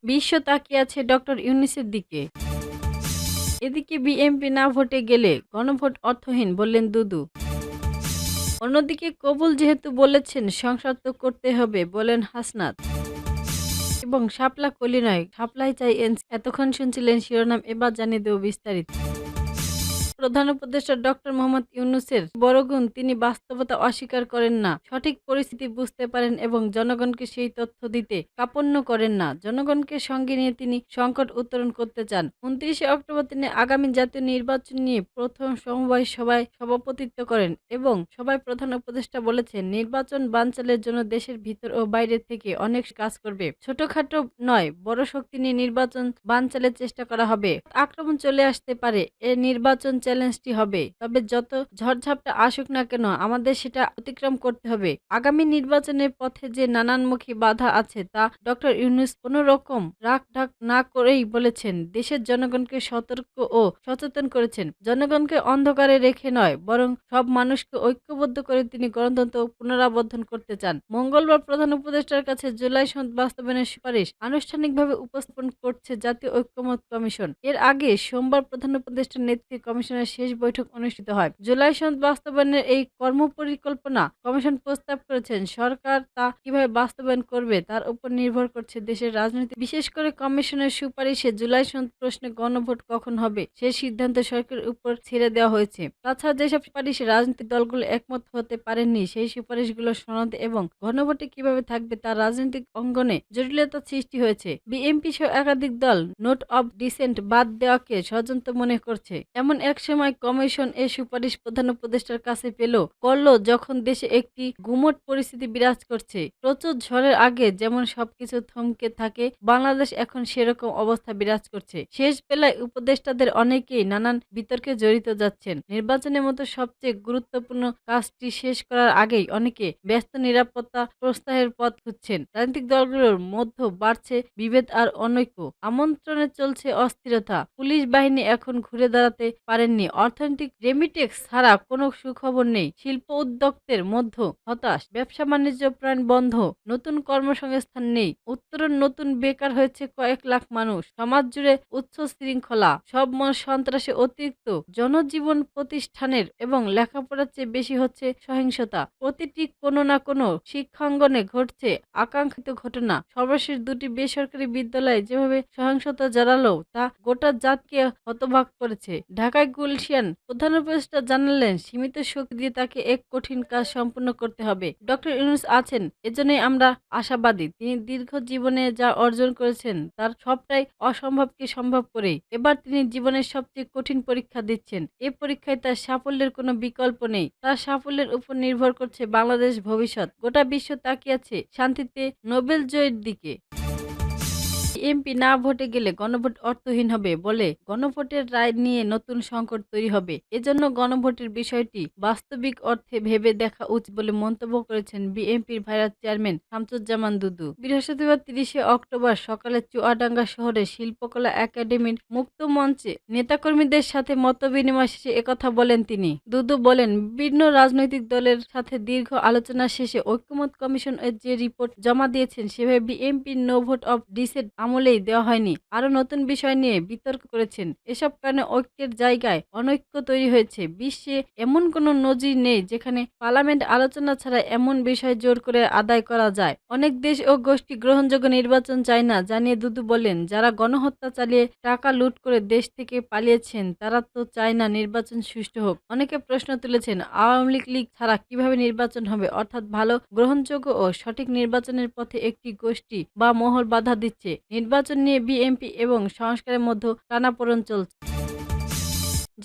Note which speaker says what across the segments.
Speaker 1: বিশ্ব তাকিয়ে আছে ডক্টর ইউনূসের দিকে। এদিকে বিএনপি না ভোটে গেলে গণভোট অর্থহীন বললেন দুদু। অন্যদিকে কবুল যেহেতু বলেছেন সংস্কার তো করতে হবে বলেন হাসনাত। এবং শাপলা কলি নয়, শাপলাই চাই এতক্ষণ শুনছিলেন শিরোনাম, এবার জানিয়ে দেব বিস্তারিত। প্রধান উপদেষ্টা ডক্টর মোহাম্মদ ইউনূসের বড় গুণ, তিনি বাস্তবতা অস্বীকার করেন না, সঠিক পরিস্থিতি বুঝতে পারেন এবং জনগণকে সেই তথ্য দিতে কার্পণ্য করেন না। জনগণকে সঙ্গে নিয়ে তিনি সংকট উত্তরণ করতে চান। ২৯শে অক্টোবর তিনি আগামী জাতীয় নির্বাচন নিয়ে প্রথম সমবায় সভায় সভাপতিত্ব করেন এবং সভায় প্রধান উপদেষ্টা বলেছেন, নির্বাচন বানচালের জন্য দেশের ভিতর ও বাইরে থেকে অনেক কাজ করবে। ছোটখাটো নয়, বড় শক্তি নিয়ে নির্বাচন বানচালের চেষ্টা করা হবে। আক্রমণ চলে আসতে পারে, এ নির্বাচন চ্যালেঞ্জটি হবে। তবে যত ঝড়ঝাপটা আসুক না কেন আমাদের সেটা অতিক্রম করতে হবে। আগামী নির্বাচনের পথে যে নানানমুখী বাধা আছে তা ডক্টর ইউনূস কোনো রকম রাগ ঢাক না করেই বলেছেন। দেশের জনগণকে সতর্ক ও সচেতন করেছেন। জনগণকে অন্ধকারে রেখে নয়, বরং সব মানুষকে ঐক্যবদ্ধ করে তিনি গণতন্ত্র পুনরাবর্তন করতে চান। মঙ্গলবার প্রধান উপদেষ্টার কাছে জুলাই সনদ বাস্তবায়নের সুপারিশ আনুষ্ঠানিকভাবে উপস্থাপন করছে জাতীয় ঐকমত্য কমিশন। এর আগে সোমবার প্রধান উপদেষ্টার নেতৃত্বে কমিশনের শেষ বৈঠক অনুষ্ঠিত হয়। জুলাই সনদ বাস্তবায়নের এই কর্মপরিকল্পনা কমিশন প্রস্তাব করেছেন। সরকার তা কিভাবে বাস্তবায়ন করবে তার উপর নির্ভর করছে দেশের রাজনীতি। বিশেষ করে কমিশনের সুপারিশে জুলাই সনদ প্রশ্নে গণভোট কখন হবে সে সিদ্ধান্ত সরকারের উপর ছেড়ে দেওয়া হয়েছে। তাছাড়া যেসব সুপারিশে রাজনৈতিক দলগুলো একমত হতে পারেননি সেই সুপারিশগুলো সনদে এবং গণভোটে কিভাবে থাকবে তা রাজনৈতিক অঙ্গনে জটিলতা সৃষ্টি হয়েছে। বিএনপি সহ একাধিক দল নোট অব ডিসেন্ট বাদ দেওয়াকে ষড়যন্ত্র মনে করছে। এমন এক সময় কমিশন এ সুপারিশ প্রধান উপদেষ্টার কাছে করল যখন দেশে একটি গুমোট পরিস্থিতি বিরাজ করছে। প্রচুর ঝড়ের আগে যেমন সবকিছু থমকে থাকে, বাংলাদেশ এখন সেরকম অবস্থা বিরাজ করছে। শেষ বেলায় উপদেষ্টাদের অনেকেই নানান বিতর্কে জড়িত যাচ্ছেন। নির্বাচনের মতো সবচেয়ে গুরুত্বপূর্ণ কাজটি শেষ করার আগেই অনেকে ব্যস্ত নিরাপত্তা প্রস্তাবের পথ খুঁজছেন। রাজনৈতিক দলগুলোর মধ্যে বাড়ছে বিভেদ আর অনৈক্য। আমন্ত্রণে চলছে অস্থিরতা। পুলিশ বাহিনী এখন ঘুরে দাঁড়াতে পারেননি। অর্থনৈতিক রেমিটেন্স ছাড়া কোনো সুখবর নেই। শিল্প উদ্যোক্তাদের মধ্যে হতাশ। ব্যবসা বাণিজ্য প্রাণ বন্ধ। নতুন কর্মসংস্থান নেই। উত্তরণ নতুন বেকার হয়েছে কয়েক লাখ মানুষ। সমাজ জুড়ে উচ্চ শৃঙ্খলা, সব সন্ত্রাসে অতিরিক্ত জনজীবন প্রতিষ্ঠানের এবং লেখাপড়ার চেয়ে বেশি হচ্ছে সহিংসতা। প্রতিটি কোনো না কোনো শিক্ষাঙ্গনে ঘটছে আকাঙ্ক্ষিত ঘটনা। সর্বশেষ দুটি বেসরকারি বিদ্যালয়ে যেভাবে সহিংসতা জড়ালো তা গোটা জাতকে হতবাক করেছে। ঢাকায় গুলশান প্রধান উপদেষ্টা জানালেন, সীমিত শক্তি দিয়ে তাকে এক কঠিন কাজ সম্পূর্ণ করতে হবে। ডক্টর ইউনূস আছেন, এজন্যই আমরা আশাবাদী। তিনি দীর্ঘ জীবনে যা অর্জন করেছেন তার সবটাই অসম্ভবকে সম্ভব করে। এবার তিনি জীবনের সবচেয়ে কঠিন পরীক্ষা দিচ্ছেন। এ পরীক্ষায় তার সাফল্যের কোনো বিকল্প নেই। তার সাফল্যের উপর নির্ভর করছে বাংলাদেশ ভবিষ্যৎ। গোটা বিশ্ব তাকিয়ে আছে শান্তিতে নোবেল জয়ের দিকে। এমপি না ভোটে গেলে গণভোট অর্থহীন হবে বলে গণভোটের রায় নিয়ে নতুন সংকট তৈরি হবে। এজন্য গণভোটের বিষয়টি বাস্তবিক অর্থে ভেবে দেখা উচিত বলে মন্তব্য করেছেন বিএনপির ভাইস চেয়ারম্যান শামসুজ্জামান দুদু। বৃহস্পতিবার ৩০শে অক্টোবর সকালে চুয়াডাঙ্গা শহরে শিল্পকলা একাডেমির মুক্ত মঞ্চে নেতাকর্মীদের সাথে মতবিনিময় শেষে একথা বলেন তিনি। দুদু বলেন, বিভিন্ন রাজনৈতিক দলের সাথে দীর্ঘ আলোচনা শেষে ঐকমত্য কমিশন যে রিপোর্ট জমা দিয়েছেন সেভাবে বিএনপির নো ভোট অব ডিসেন্ট আমলেই দেওয়া হয়নি। আরো নতুন বিষয় নিয়ে বিতর্ক করেছেন। এসব কারণে ঐক্যের জায়গায় অনৈক্য তৈরি হয়েছে। বিশ্বে এমন কোনো নজির নেই যেখানে পার্লামেন্ট আলোচনা ছাড়া এমন বিষয় জোর করে আদায় করা যায়। অনেক দেশ ও গোষ্ঠী গ্রহণযোগ্য নির্বাচন চায় না জানিয়ে দুদু বলেন, যারা গণহত্যা চালিয়ে টাকা লুট করে দেশ থেকে পালিয়েছেন তারা তো চায় না নির্বাচন সুষ্ঠু হোক। অনেকে প্রশ্ন তুলেছেন, আওয়ামী লীগ ছাড়া কিভাবে নির্বাচন হবে, অর্থাৎ ভালো গ্রহণযোগ্য ও সঠিক নির্বাচনের পথে একটি গোষ্ঠী বা মহল বাধা দিচ্ছে। নির্বাচন নিয়ে বিএনপি এবং সংস্কারের মধ্যে টানাপোড়েন চলছে।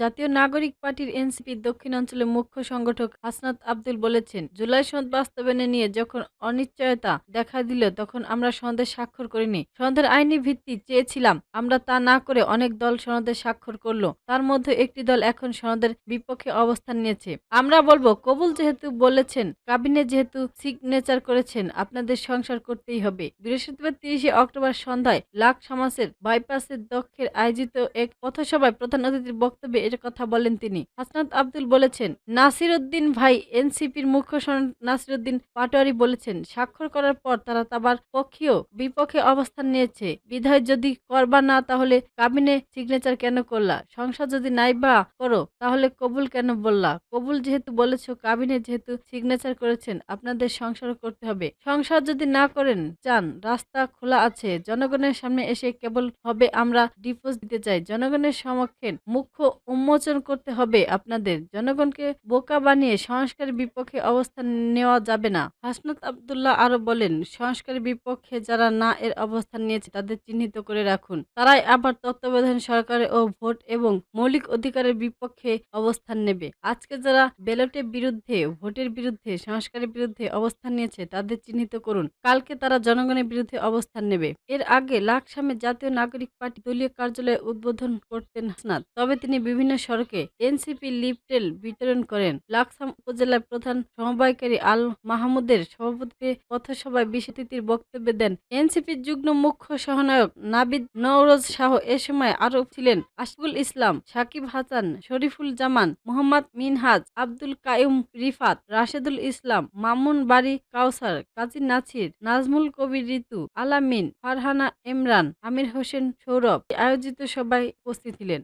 Speaker 1: জাতীয় নাগরিক পার্টির এনসিপির দক্ষিণাঞ্চলের মুখ্য সংগঠক হাসনাত আব্দুল বলেছেন, জুলাই সনদ বাস্তবায়ন নিয়ে যখন অনিশ্চয়তা দেখা দিল তখন আমরা সনদে স্বাক্ষর করিনি। সনদের আইনি ভিত্তি চেয়েছিলাম, আমরা তা না করে অনেক দল সনদে স্বাক্ষর করলো। তার মধ্যে একটি দল এখন সনদের বিপক্ষে অবস্থান নিয়েছে। আমরা বলবো, কবুল যেহেতু বলেছেন, কাবিনেট যেহেতু সিগনেচার করেছেন, আপনাদের সংস্কার করতেই হবে। বৃহস্পতিবার ৩০শে অক্টোবর সন্ধ্যায় লাক সমাজের বাইপাসের দক্ষের আয়োজিত এক পথসভায় প্রধান অতিথির বক্তব্যে এর কথা বলেন তিনি। হাসনাত আব্দুল বলেছেন, নাসিরউদ্দিন ভাই এনসিপির মুখ্য সনদ নাসিরউদ্দিন পাটোয়ারি বলেছেন, স্বাক্ষর করার পর তারা তাবার পক্ষীয় বিপক্ষে অবস্থান নিয়েছে। বিধায় যদি করবা না তাহলে কাবিনে সিগনেচার কেন করলা? সংসদ যদি নাই বা করো তাহলে কবুল কেন বললা? কবুল যেহেতু বলেছো, কাবিনে যেহেতু সিগনেচার করেছেন, আপনাদের সংসারও করতে হবে। সংসার যদি না করেন চান, রাস্তা খোলা আছে। জনগণের সামনে এসে কেবল হবে আমরা ডিভোর্স দিতে চাই। জনগণের সমক্ষে মুখ্য উন্মোচন করতে হবে আপনাদের। জনগণকে বোকা বানিয়ে সংস্কারের বিপক্ষে অবস্থান নেওয়া যাবে না। হাসনাত আব্দুল্লাহ আরো বলেন, সংস্কারের বিপক্ষে যারা না এর অবস্থান নিয়েছে তাদের চিহ্নিত করে রাখুন। তারাই আবার তত্ত্বাবধায়ক সরকারের ও ভোট এবং মৌলিক অধিকারের বিপক্ষে অবস্থান নেবে। আজকে যারা ব্যালটের বিরুদ্ধে, ভোটের বিরুদ্ধে, সংস্কারের বিরুদ্ধে অবস্থান নিয়েছে তাদের চিহ্নিত করুন। কালকে তারা জনগণের বিরুদ্ধে অবস্থান নেবে। এর আগে লাকসামে জাতীয় নাগরিক পার্টি দলীয় কার্যালয়ে উদ্বোধন করতেন হাসনাত। তবে তিনি বিভিন্ন সড়কে এনসিপি লিফলেট বিতরণ করেন। লাকসাম উপজেলার প্রধান সমবায়কারী আল মাহমুদের সভাপতিত্বে পথসভায় বিশেষ অতিথির বক্তব্য দেন এনসিপির যুগ্ম মুখ্য সহনায়ক নাবিদ নওরোজ শাহ। এ সময় আরও ছিলেন আশিকুল ইসলাম, সাকিব হাসান, শরীফুল জামান, মোহাম্মদ মিনহাজ, আব্দুল কাইয়ুম রিফাত, রাশেদুল ইসলাম, মামুন বারী কাউসার, কাজী নাছির, নাজমুল কবির ঋতু, আলামিন, ফারহানা ইমরান, আমির হোসেন সৌরভ। আয়োজিত সভায় উপস্থিত ছিলেন।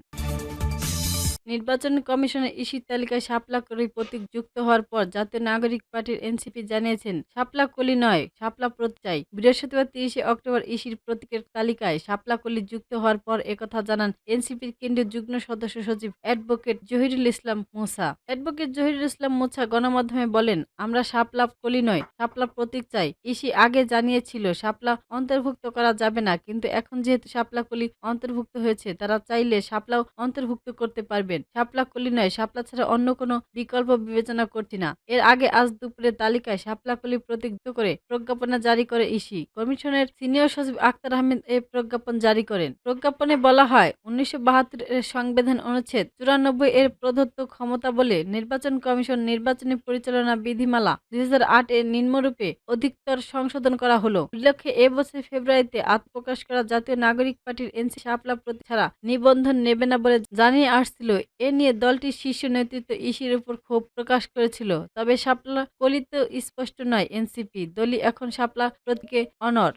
Speaker 1: নির্বাচন কমিশনের ইসির তালিকায় শাপলা কলি প্রতীক যুক্ত হওয়ার পর জাতীয় নাগরিক পার্টির এনসিপি জানিয়েছেন, শাপলা কলি নয়, শাপলা প্রতীক চাই। বৃহস্পতিবার 30 অক্টোবর ইসির প্রতীকের তালিকায় শাপলা কলি যুক্ত হওয়ার পর একথা জানান এনসিপির কেন্দ্রীয় যুগ্ম সদস্য সচিব অ্যাডভোকেট জহিরুল ইসলাম মুসা। অ্যাডভোকেট জহিরুল ইসলাম মুসা গণমাধ্যমে বলেন, আমরা শাপলা কলি নয়, শাপলা প্রতীক চাই। ইসি আগে জানিয়েছিল শাপলা অন্তর্ভুক্ত করা যাবে না, কিন্তু এখন যেহেতু শাপলা কলি অন্তর্ভুক্ত হয়েছে, তারা চাইলে শাপলাও অন্তর্ভুক্ত করতে পারবে। শাপলা কলি নয়, শাপলা ছাড়া অন্য কোনো বিকল্প বিবেচনা করছি না। এর আগে আজ দুপুরে তালিকায় শাপলা কলি প্রতীক করে প্রজ্ঞাপনা জারি করে ইসি। কমিশনের সিনিয়র সচিব আক্তার আহমেদ এই প্রজ্ঞাপন জারি করেন। প্রজ্ঞাপনে বলা হয়, 1972 এর সংবিধান অনুচ্ছেদ 94 এর প্রদত্ত ক্ষমতা বলে নির্বাচন কমিশন নির্বাচনী পরিচালনা বিধিমালা 2008 এর নিম্নরূপে অধিকতর সংশোধন করা হলো। উল্লেখ্য, এবছর ফেব্রুয়ারিতে আত্মপ্রকাশ করা জাতীয় নাগরিক পার্টির এনসি শাপলা প্রতীক ছাড়া নিবন্ধন নেবে না বলে জানিয়ে আসছিল। এ নিয়ে দলটির শীর্ষ নেতৃত্ব ইসির উপর ক্ষোভ প্রকাশ করেছিল। তবে শাপলা কলি তো স্পষ্ট নয় এনসিপি। দলই এখন শাপলা প্রতীকে অনড়।